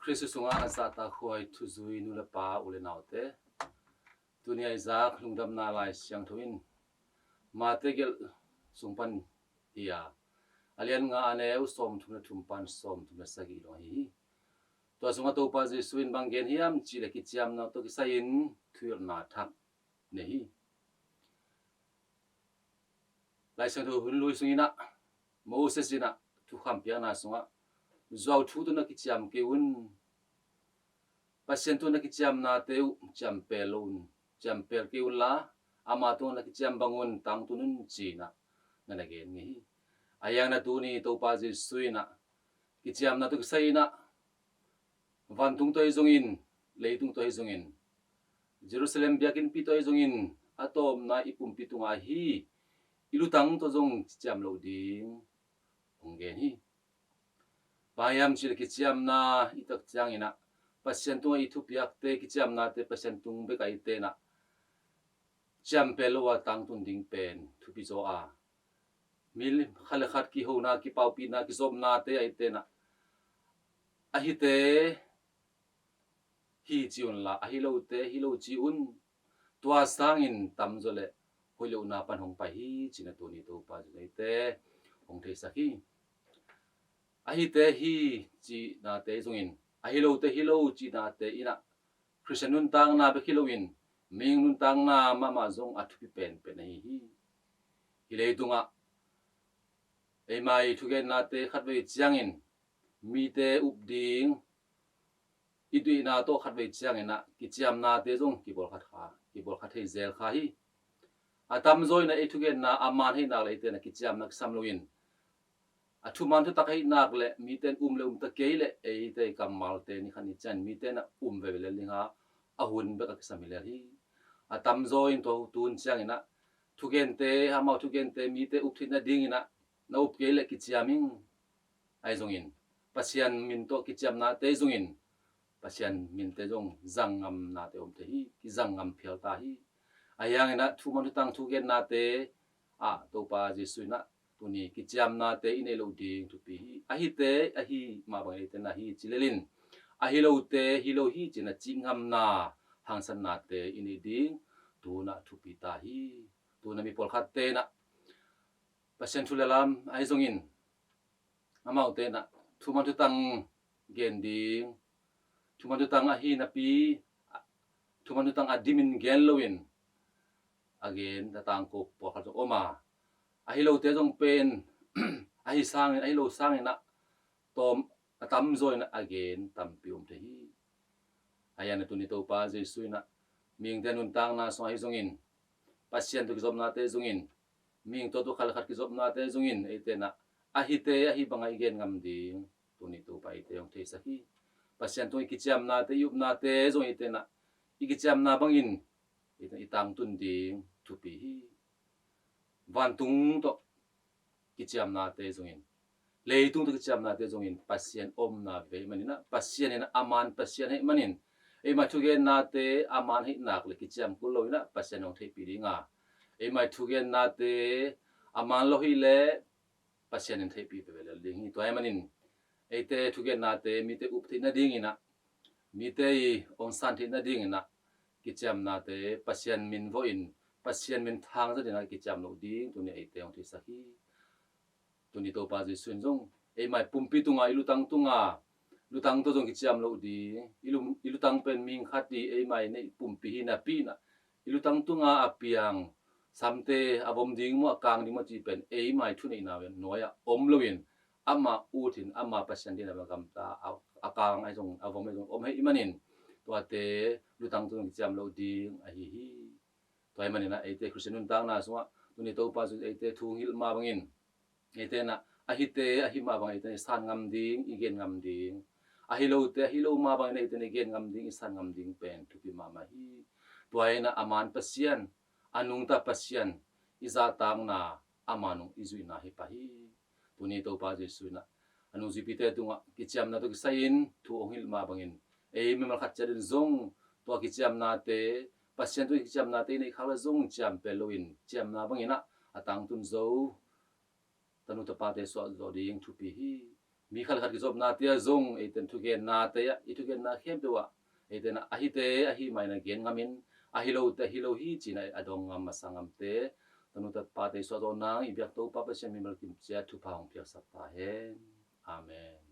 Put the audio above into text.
Kristu sunga azata khoi thuzui nula pa ule naute dunia izak lungdam na lai siang thuin ma tegel sungpan ia alian nga aneu som thuna thumpan som thuna sagi lo hi to sunga to pa jesuin banggen hiam chi le ki chiam na to ki sain thuir na thak ne hi lai sang thu hun lui sungina moses ina thu kham pia na sunga zau thu to na ki chiam ke un pasien tu na ki chiam na teu chiam pelun chiam pel ke ula ama tu na ki chiam bangun tang tu nun chi na na gen ngi ayang na tu ni to pa jesuina ki chiam na tu ki sai na van tung toi zongin leitung toi zongin Jerusalem biakin pi toi zongin atom na ipum pitunga hi ilutang to zong chiam lo ding onggen hi bayam chil ki chiam na itak chiang ina pasien tu i thu piak te ki chiam na te pasien tung be kai te na chiam pelowa tang tun ding pen thu pi zo a mil khale khat ki ho na ki pau pi na ki zom na te ai te na a hi te hi chiun la a hi lo te hi lo chi un tua sang in tam zo le hoi lo na pan hong pa hi china tu ni to pa nei te hong the sa hi a hi te hi chi na te zong in a hi lo chi na te ina Christian nun tang na be kilowin ming nun tang na mama zong at pi pen pen hi hi le tunga e mai thu gen na te khat ve chiang in mi te up ding idui na to khat ve chiang ina ki chiam na te zong ki bol khat he zel kha hi atam zoi na e thu gen na aman he na le te na ki chiam na sam loin thu man thu tak he nak le mi ten le ta ke le e te kamal te ni khani chan mi te na ve le linga ahun be ka samile hi atam zoi to tun chiang ina thu gen te ha mau thu gen te mi te up thina ding ina na up ke le ki chiaming ai zong in pasian min to ki chiam na te zong in pasian min te zong zangam na te te hi ki zangam phial ta hi ayang ina thu man thu tang thu gen na te to pa jesu na tu ni ki chiam na te in lo ding tu pi a hi te a hi ma ba te na hi chilelin a hi lo te hi lo hi china chingam na hangsan na te in ding tu na thu pi ta hi tu na mi pol khat te na pasien thu lam ai zong in amau te na thu man thu tang gen ding thu man thu tang a hi na pi thu man thu tang adimin gen loin again ta tang ko po khat oma a hi lo te jong pen a hi sang na tom atam zoi na again tam pium te hi ayan tu ni to pa jesu na ming ten un tang na so hi zong in pasien tu zom na te zong in ming to khal khat ki zom na te zong in e te na a hi bangai gen ngam ding tu ni to pa te yong the sa hi pasien tu ki cham na te yup na te zong i te na i ki cham na bang in i tang tun ding tu pi hi van tung to ki cham na te zong in leitung to ki cham na te zong in pasien om na ve manina pasien in aman pasien he manin e ma thu gen na te aman he nak le ki cham ku loina pasien ong the pi ringa e mai thu gen na te aman lo hi le pasien in the pi pe le ling hi to ai manin e te thu gen na te mi te up thi na ding ina mi te on san thi na ding ina ki cham na te pasien min vo in pasien min thang za dina ki cham lo ding tu ni e te ong thi sa hi tu ni to pa ji sun jong e mai pumpi tunga lutang to jong ki cham lo di ilutang pen ming khat di e mai nei pumpi hi na pi na ilutang tunga apiang samte avom ding mo kang ding mo chi pen e mai thu nei na wen noya om loin ama utin ama pasien din ba gam ta akang ai jong avom ai jong om he imanin to ate lutang to ki cham lo ding a hi to ai manina e te christian tang na so tu ni to pa ju e te thu hil ma bangin e te na a hi ma bang e te san ngam ding igen ngam ding a hi lo ma bang ne te ne gen ngam ding san ngam ding pen tu pi ma ma hi tuai na aman pasien anung ta pasien iza tang na amanung izui na hi pa hi tu ni to pa jesu na anu jipite tunga ki cham na to ki sain thu ong hil ma bangin e me mal khat charin zong to ki cham na te pasien tu ki cham na te nei khala zong cham peloin cham na bangina atang tun zo tanu ta pa te so zo ding thu pi hi mi khal khat ki job na tia zong e ten thu gen na te ya I thu gen na khem pewa e ten a hi te a hi mai na gen ngamin a hi lo te hi lo hi china adong ngam masangam te tanu tat pa te so do na I biak to pa pa sem mi mal kim chia thu pa hong pia sa ta hen amen